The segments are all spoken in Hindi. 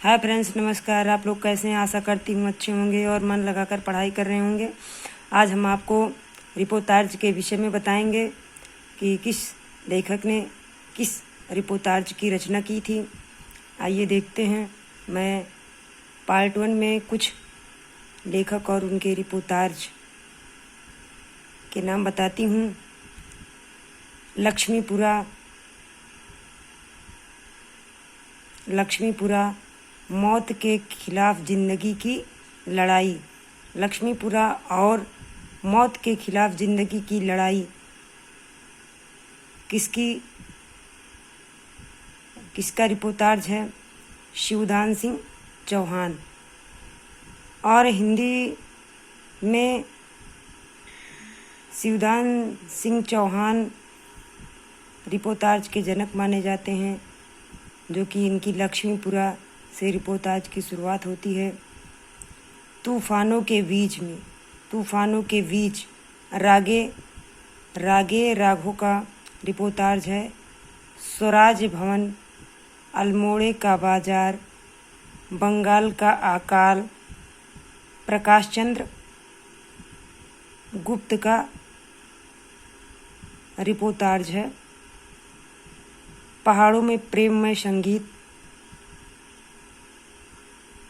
हाय फ्रेंड्स, नमस्कार। आप लोग कैसे हैं? आशा करती हूँ अच्छे होंगे और मन लगाकर पढ़ाई कर रहे होंगे। आज हम आपको रिपोर्टाज के विषय में बताएंगे कि किस लेखक ने किस रिपोर्टाज की रचना की थी। आइए देखते हैं। मैं पार्ट 1 में कुछ लेखक और उनके रिपोर्टाज के नाम बताती हूँ। लक्ष्मीपुरा मौत के खिलाफ जिंदगी की लड़ाई। लक्ष्मीपुरा और मौत के खिलाफ जिंदगी की लड़ाई किसका रिपोर्टाज है? शिवदान सिंह चौहान। और हिंदी में शिवदान सिंह चौहान रिपोर्टाज के जनक माने जाते हैं, जो कि इनकी लक्ष्मीपुरा से रिपोर्टाज की शुरुआत होती है। तूफानों के बीच रागे राघो का रिपोर्टाज है। स्वराज भवन, अल्मोड़े का बाजार, बंगाल का अकाल, प्रकाश चंद्र गुप्त का रिपोर्टाज है। पहाड़ों में प्रेममय संगीत,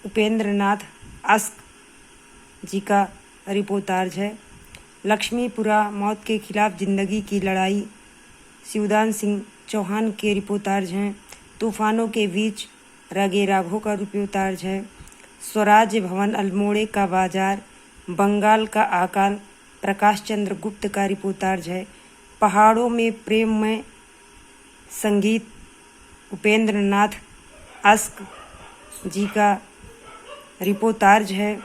उपेंद्र नाथ अस्क जी का रिपोर्टाज है। लक्ष्मीपुरा मौत के खिलाफ जिंदगी की लड़ाई शिवदान सिंह चौहान के रिपोर्टाज हैं। तूफानों के बीच रागे राघो का रिपोर्टाज है। स्वराज भवन, अल्मोड़े का बाजार, बंगाल का अकाल, प्रकाश चंद्र गुप्त का रिपोर्टाज है। पहाड़ों में प्रेममय संगीत, उपेंद्र नाथ अस्क जी का रिपोर्टाज है।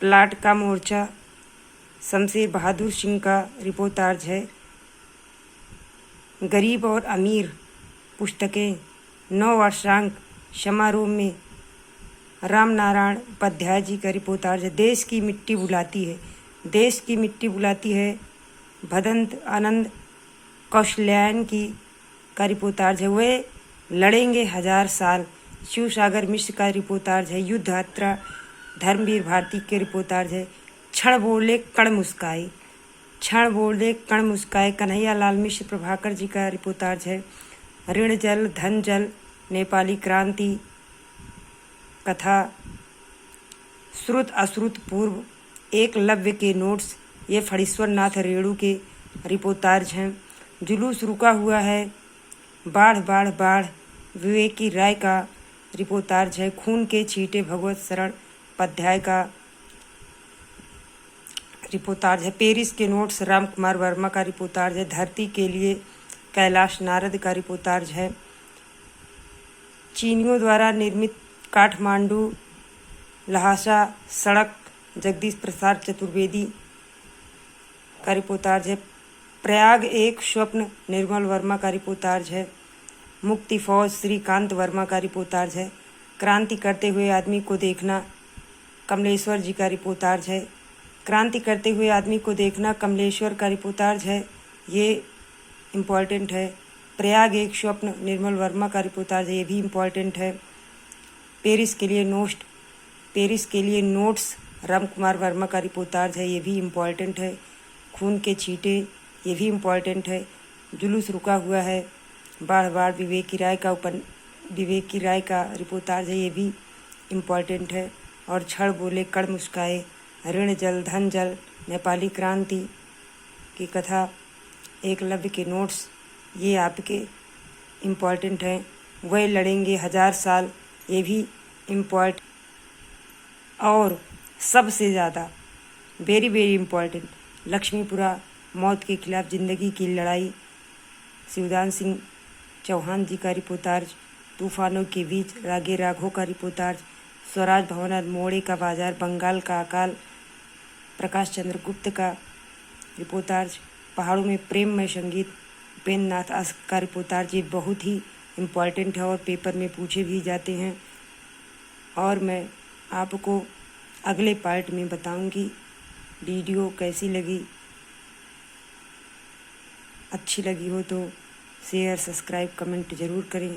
प्लाट का मोर्चा, शमशेर बहादुर सिंह का रिपोर्टाज है। गरीब और अमीर पुस्तकें, 9 वर्षांक समारोह में रामनारायण उपाध्याय जी का रिपोर्टाज है। देश की मिट्टी बुलाती है भदंत आनंद कौशल्यान की का रिपोर्टाज है। वे लड़ेंगे 1000 साल, शिवसागर मिश्र का रिपोर्टाज है। युद्ध यात्रा, धर्मवीर भारती के रिपोर्टाज है। क्षण बोले कण मुस्काए, कन्हैया लाल मिश्र प्रभाकर जी का रिपोर्टाज है। ऋण जल धन जल, नेपाली क्रांति कथा, श्रुत अश्रुत पूर्व, एकलव्य के नोट्स, ये फणीश्वर नाथ रेणु के रिपोर्टाज हैं। जुलूस रुका हुआ है, बाढ़, विवेकी राय का रिपोर्टाज है। खून के छींटे, भगवत शरण उपाध्याय का रिपोर्टाज है। पेरिस के नोट्स, राम कुमार वर्मा का रिपोर्टाज है। धरती के लिए, कैलाश नारद का रिपोर्टाज है। चीनियों द्वारा निर्मित काठमांडू लहासा सड़क, जगदीश प्रसाद चतुर्वेदी का रिपोर्टाज है। प्रयाग एक स्वप्न, निर्मल वर्मा का रिपोर्टाज है। मुक्ति फौज, श्रीकांत वर्मा का रिपोर्टाज है। क्रांति करते हुए आदमी को देखना, कमलेश्वर जी का रिपोर्टाज है। क्रांति करते हुए आदमी को देखना, कमलेश्वर का रिपोर्टाज है, ये इम्पॉर्टेंट है। प्रयाग एक स्वप्न, निर्मल वर्मा का रिपोर्टाज है, ये भी इम्पॉर्टेंट है। पेरिस के लिए नोट्स, राम कुमार वर्मा का रिपोर्टाज है, ये भी इम्पॉर्टेंट है। खून के छींटे, ये भी इम्पॉर्टेंट है। जुलूस रुका हुआ है, बाढ़, विवेकी राय का रिपोर्टाज है, ये भी इम्पॉर्टेंट है। और क्षण बोले कण मुस्काए, ऋण जल धन जल, नेपाली क्रांति की कथा, एकलव्य के नोट्स, ये आपके इम्पॉर्टेंट हैं। वह लड़ेंगे 1000 साल, ये भी इम्पॉर्टेंट। और सबसे ज़्यादा वेरी इम्पॉर्टेंट, लक्ष्मीपुरा मौत के खिलाफ जिंदगी की लड़ाई शिवदान सिंह चौहान जी का रिपोर्टाज। तूफानों के बीच रागे राघो का रिपोर्टाज। स्वराज भवन, अल्मोड़े का बाजार, बंगाल का अकाल, प्रकाश चंद्र गुप्त का रिपोर्टाज। पहाड़ों में प्रेममय संगीत, उपेंद्र नाथ अस्क का रिपोर्टाज। ये बहुत ही इम्पॉर्टेंट है और पेपर में पूछे भी जाते हैं। और मैं आपको अगले पार्ट में बताऊंगी। वीडियो कैसी लगी, अच्छी लगी हो तो शेयर सब्सक्राइब कमेंट ज़रूर करें।